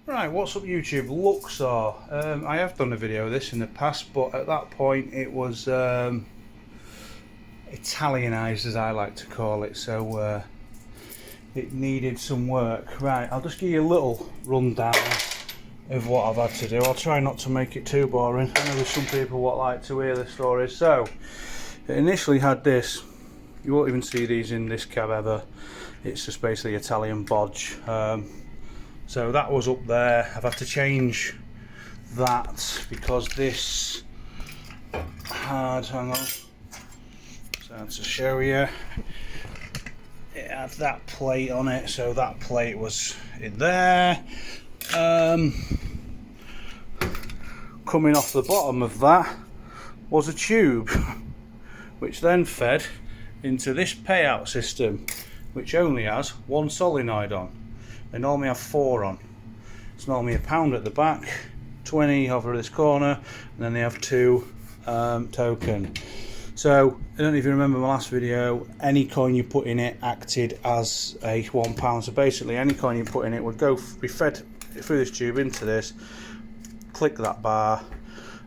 Right, what's up YouTube? Luxor. I have done a video of this in the past, but at that point it was Italianized, as I like to call it, so it needed some work. Right, I'll just give you a little rundown of what I've had to do. I'll try not to make it too boring. I know there's some people what like to hear the stories. So, it initially had this. You won't even see these in this cab ever. It's just basically Italian bodge. So that was up there. I've had to change that because this had, hang on, so to show you, it had that plate on it, so that plate was in there. Coming off the bottom of that was a tube which then fed into this payout system, which only has one solenoid on. They normally have 4 on. It's normally £1 at the back, 20 over this corner, and then they have 2 token. So I don't know if you remember my last video, any coin you put in it acted as a £1. So basically any coin you put in it would be fed through this tube into this, click that bar,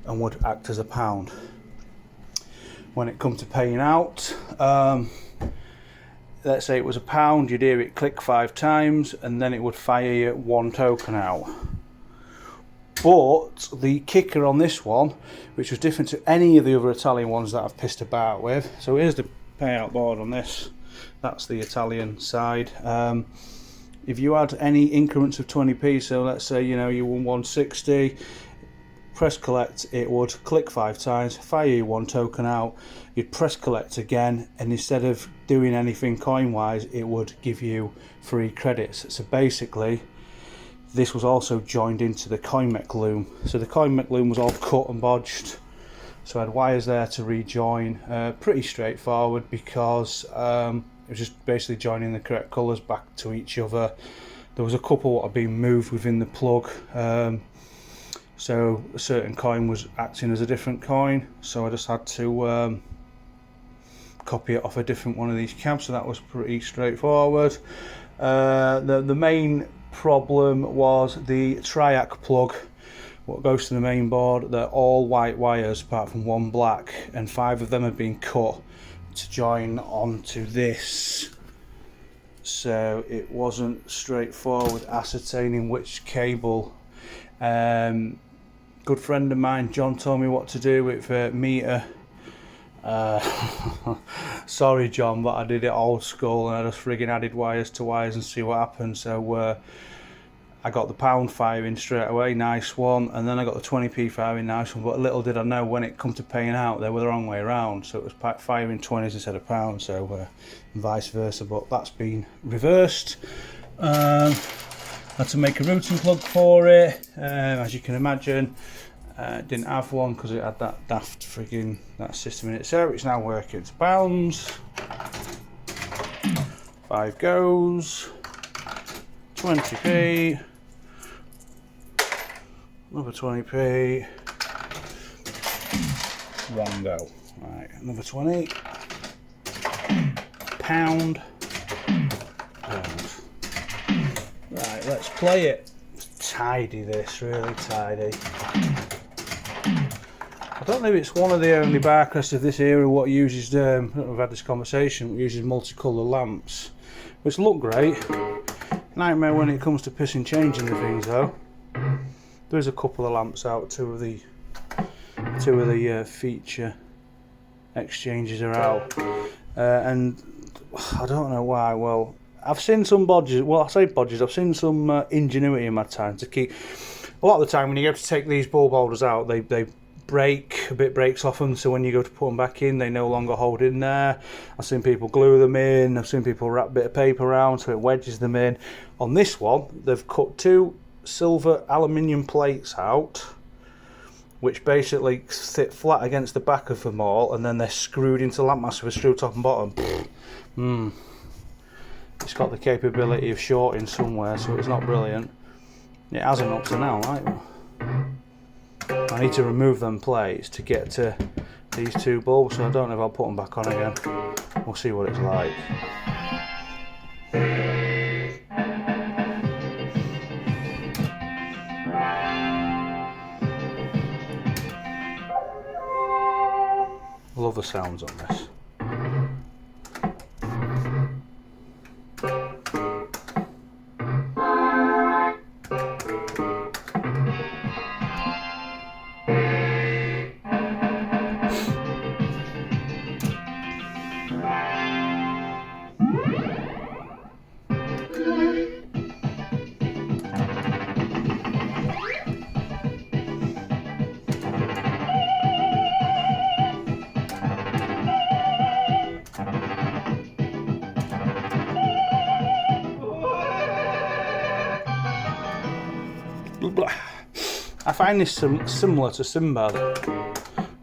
and would act as a £1. When it comes to paying out, let's say it was £1, you'd hear it click 5 times and then it would fire you 1 token out. But the kicker on this one, which was different to any of the other Italian ones that I've pissed about with, so here's the payout board on this, that's the Italian side. If you had any increments of 20p, so let's say you won 160, press collect, it would click 5 times, fire you 1 token out, you'd press collect again, and instead of doing anything coin wise, it would give you free credits. So basically this was also joined into the cosmetic loom, so the cosmetic loom was all cut and bodged, so I had wires there to rejoin. Pretty straightforward because it was just basically joining the correct colours back to each other. There was a couple that had been moved within the plug, so a certain coin was acting as a different coin, so I just had to copy it off a different one of these cabs, so that was pretty straightforward. The main problem was the triac plug, what goes to the main board. They're all white wires apart from 1 black, and 5 of them had been cut to join onto this, so it wasn't straightforward ascertaining which cable. Good friend of mine John told me what to do with meter. Sorry John, but I did it old school and I just frigging added wires to wires and see what happened. So I got the £1 firing straight away, nice one, and then I got the 20p firing, nice one, but little did I know when it come to paying out they were the wrong way around, so it was firing 20s instead of £1, so vice versa, but that's been reversed. Had to make a routing plug for it, as you can imagine. Didn't have one because it had that daft frigging that system in it, so it's now working. It's £1, 5 goes, 20p, another 20p, 1 go. Right, another 20, £1. Right, let's play it. It's tidy, this, really tidy. I don't know if it's one of the only bar crests of this era what uses, I don't know if we've had this conversation, uses multicolour lamps, which look great. Nightmare when it comes to pissing changing the things though. There's a couple of lamps out, two of the feature exchanges are out, and I don't know why. Well, I've seen some bodges, well I say bodges, I've seen some ingenuity in my time to keep. A lot of the time when you go to take these bulb holders out, they break, a bit breaks off them, so when you go to put them back in they no longer hold in there. I've seen people glue them in, I've seen people wrap a bit of paper around so it wedges them in. On this one they've cut 2 silver aluminium plates out, which basically sit flat against the back of them all, and then they're screwed into lamp mast with a screw top and bottom. It's got the capability of shorting somewhere, so it's not brilliant. It hasn't up to now, right? I need to remove them plates to get to these 2 bulbs, so I don't know if I'll put them back on again. We'll see what it's like. love the sounds on this. I find this similar to Sinbad,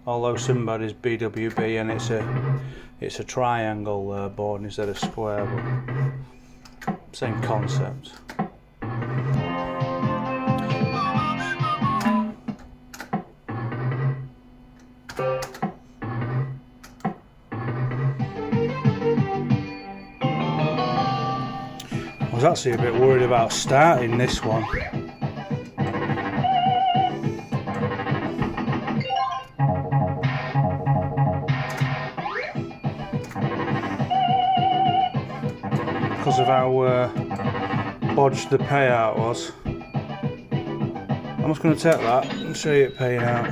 although Sinbad is BWB and it's a triangle board instead of square, but same concept. I was actually a bit worried about starting this one. Because of how bodged the payout was. I'm just going to take that and show you it paying out.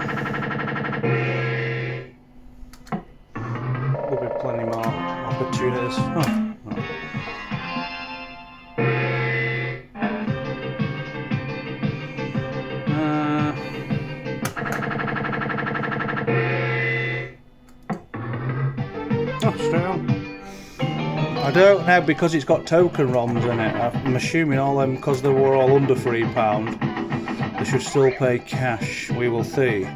There'll be plenty more opportunities. Oh. Straight on. I don't know, because it's got token ROMs in it. I'm assuming all them, because they were all under £3, they should still pay cash. We will see.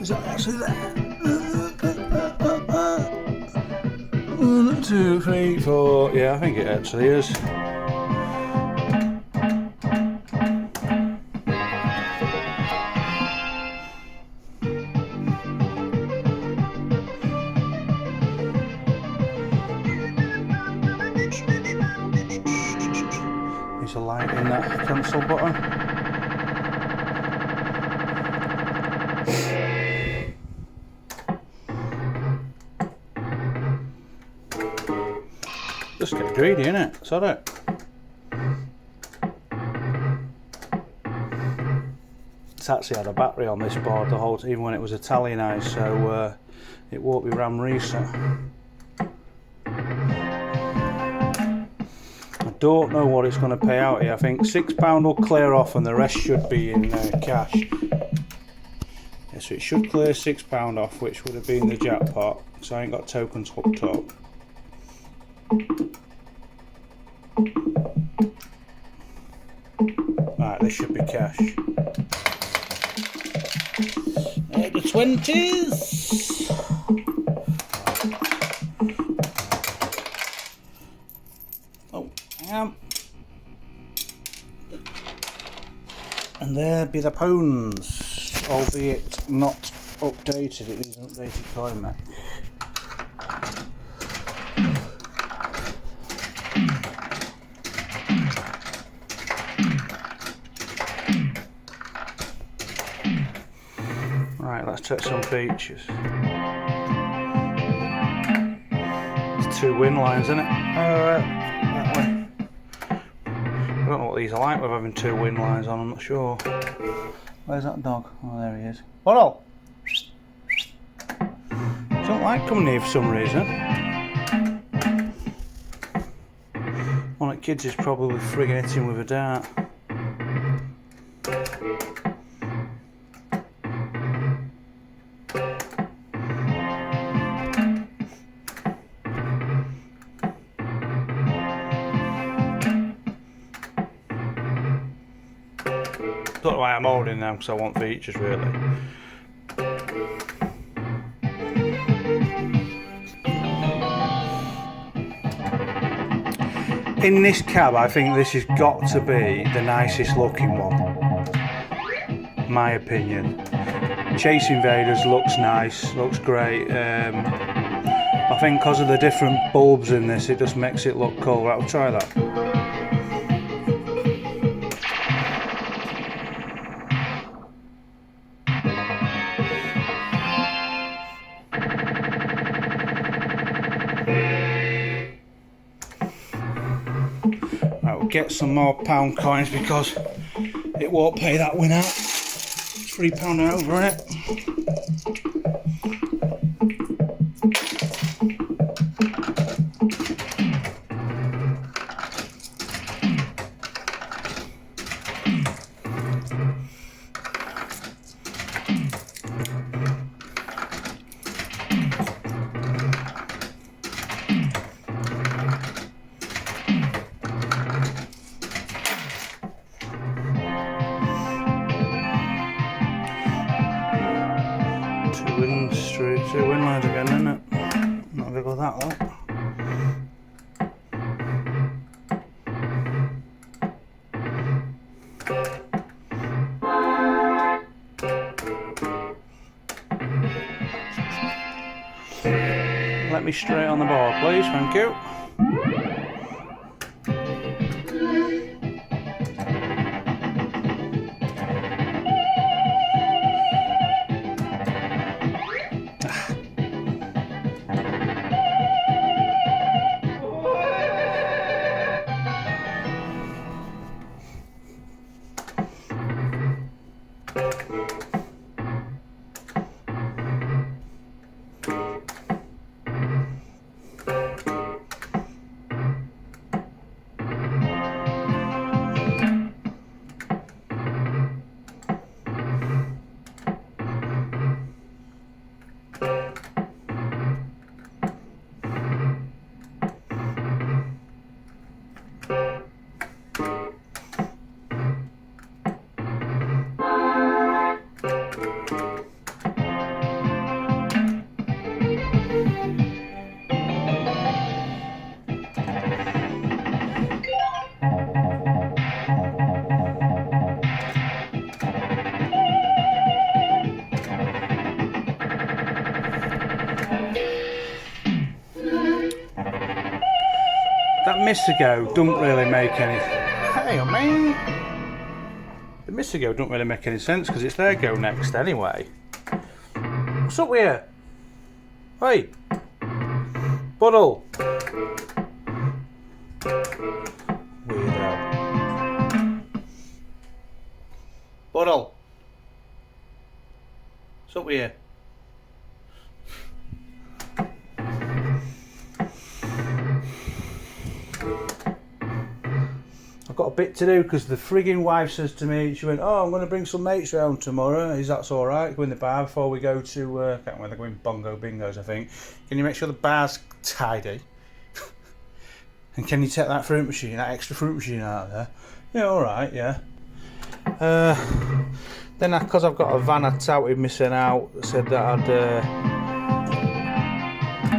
Is that actually there? 1, 2, 3, 4. Yeah, I think it actually is. There's a light in that cancel button. Just get greedy, innit? Is that it? It's actually had a battery on this board the whole time, even when it was Italianized, so it won't be RAM reset. I don't know what it's going to pay out here. I think £6 will clear off and the rest should be in cash. Yeah, so it should clear £6 off, which would have been the jackpot, so I ain't got tokens hooked up. Right, this should be cash. The 20s. Oh, yeah. And there be the pounds, albeit not updated. It is an updated coin map. Right, let's check some features. It's 2 win lines, isn't it? That way. I don't know what these are like with having 2 win lines on, I'm not sure. Where's that dog? Oh, there he is. What? Don't like coming here for some reason. One of the kids is probably frigging hitting with a dart. Don't know why I'm holding them, because I want features really. In this cab, I think this has got to be the nicest looking one, my opinion. Chase Invaders looks nice, looks great. I think because of the different bulbs in this, it just makes it look cool. Right, we'll try that. Right, we'll get some more pound coins because it won't pay that win out. £3 and over, innit? Two win lines again, isn't it? Not gonna go that low. Let me straight on the board, please, thank you. That Missigo don't really make any... Hey, man! The Missigo don't really make any sense because it's their go next anyway. What's up with you? Hey! Buddle! Weirdo. Buddle! What's up with you? Got a bit to do because the frigging wife says to me, she went, oh, I'm going to bring some mates round tomorrow. Is that all right? Go in the bar before we go to, I can't remember, they're going bongo bingos, I think. Can you make sure the bar's tidy? And can you take that fruit machine, that extra fruit machine out of there? Yeah, all right, yeah. Then, because I've got a van I touted missing out, said that I'd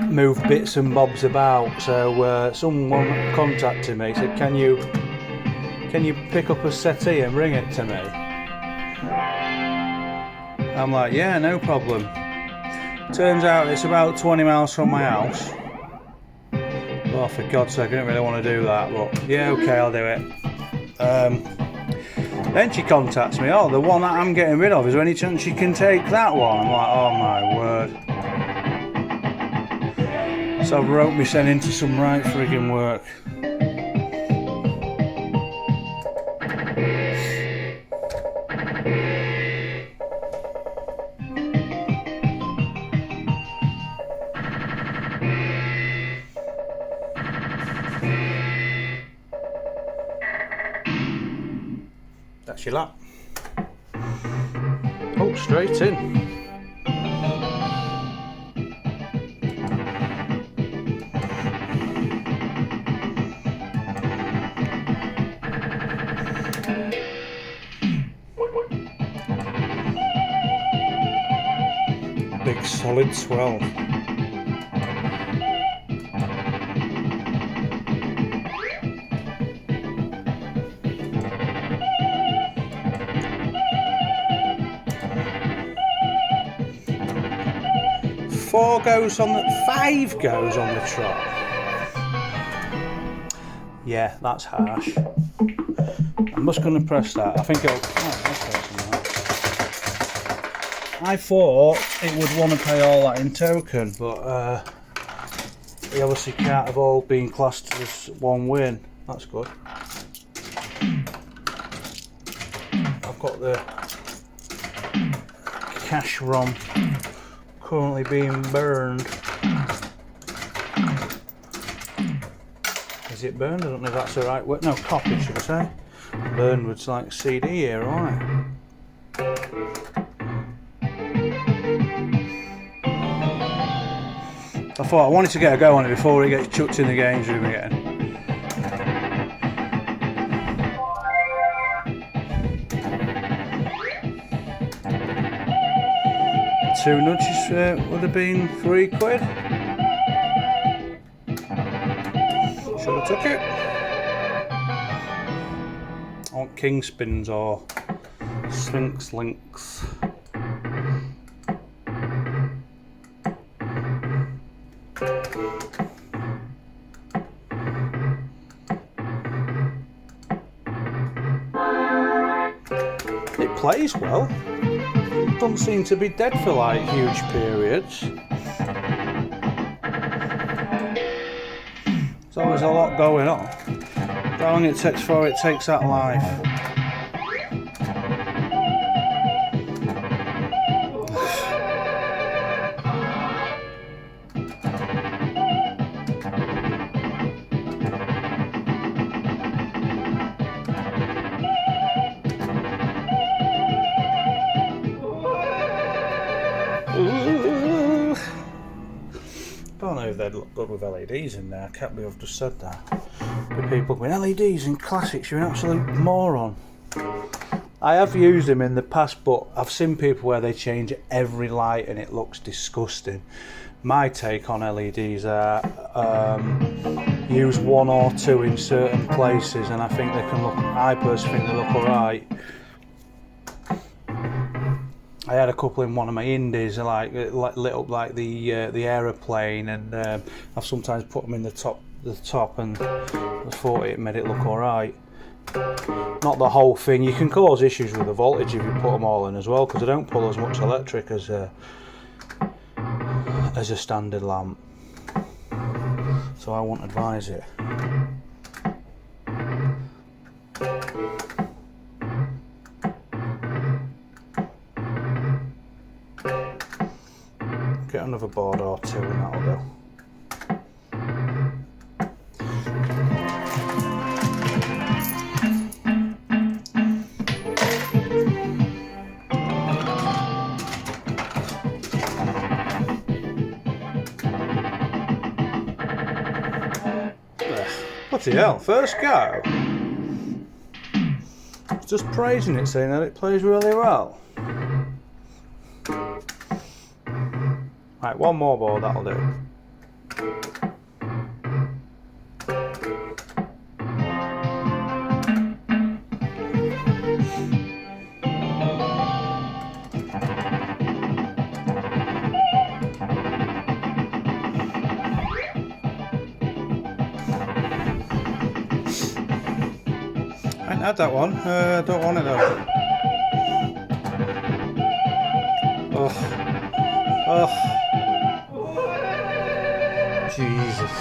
move bits and bobs about. So someone contacted me, said, can you pick up a settee and bring it to me? I'm like, yeah, no problem. Turns out it's about 20 miles from my house. Oh, for God's sake, I didn't really want to do that, but yeah, okay, I'll do it. Then she contacts me, oh, the one that I'm getting rid of, is there any chance you can take that one? I'm like, oh my word. So I've roped me sent into some right friggin' work. That's your lap. Oh, straight in. Big solid swell. 5 goes on the trot. Yeah, that's harsh. I'm just going to press that. I think it'll. Oh, I thought it would want to pay all that in token, but we obviously can't have all been classed as one win. That's good. I've got the cash ROM currently being burned. Is it burned? I don't know if that's the right word. No, copied, should I say. Burned was like CD here, alright. I thought I wanted to get a go on it before he gets chucked in the games room again. Two nudges would have been £3. Should have took it. I want king spins or sphinx links. It plays well. It doesn't seem to be dead for like huge periods. There's always a lot going on. How long it takes before it takes that life. Ooh. I don't know if they'd look good with LEDs in there. I can't believe I've just said that. But people going, LEDs in classics, you're an absolute moron. I have used them in the past, but I've seen people where they change every light and it looks disgusting. My take on LEDs are use 1 or 2 in certain places, and I think they can look. I personally think they look alright. I had a couple in one of my indies, like lit up like the aeroplane, and I've sometimes put them in the top, and I thought it made it look alright. Not the whole thing. You can cause issues with the voltage if you put them all in as well, because they don't pull as much electric as a standard lamp. So I won't advise it. Get another board or 2 and that'll go. Bloody hell, first go. It's just praising it, saying that it plays really well. Right, one more board, that'll do. I ain't had that one. Don't want it though. Oh. Jesus.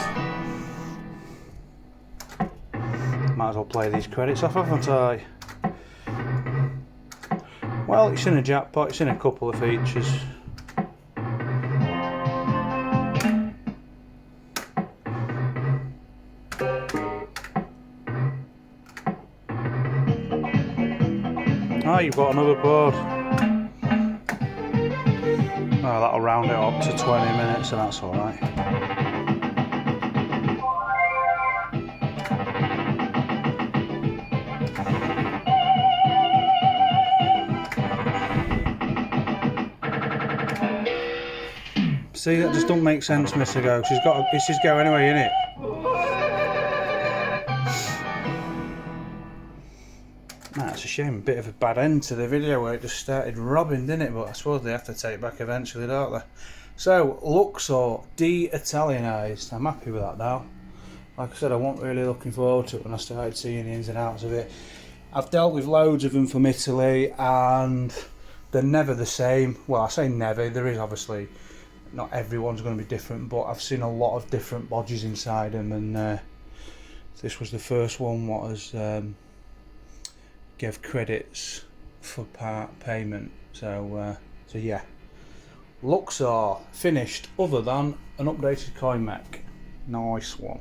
Might as well play these credits off, haven't I? Well, it's in a jackpot, it's in a couple of features. Oh, you've got another board. Oh, that'll round it up to 20 minutes and that's alright. See, that just don't make sense, Mr. Go. It's his go anyway, innit? That's a shame, a bit of a bad end to the video where it just started robbing, didn't it? But I suppose they have to take it back eventually, don't they? So, Luxor, De-italianized. I'm happy with that now. Like I said, I wasn't really looking forward to it when I started seeing the ins and outs of it. I've dealt with loads of them from Italy and they're never the same. Well, I say never, there is obviously, not everyone's going to be different, but I've seen a lot of different bodges inside them, and this was the first one what has gave credits for part payment. So yeah. Luxor finished other than an updated coin mech. Nice one.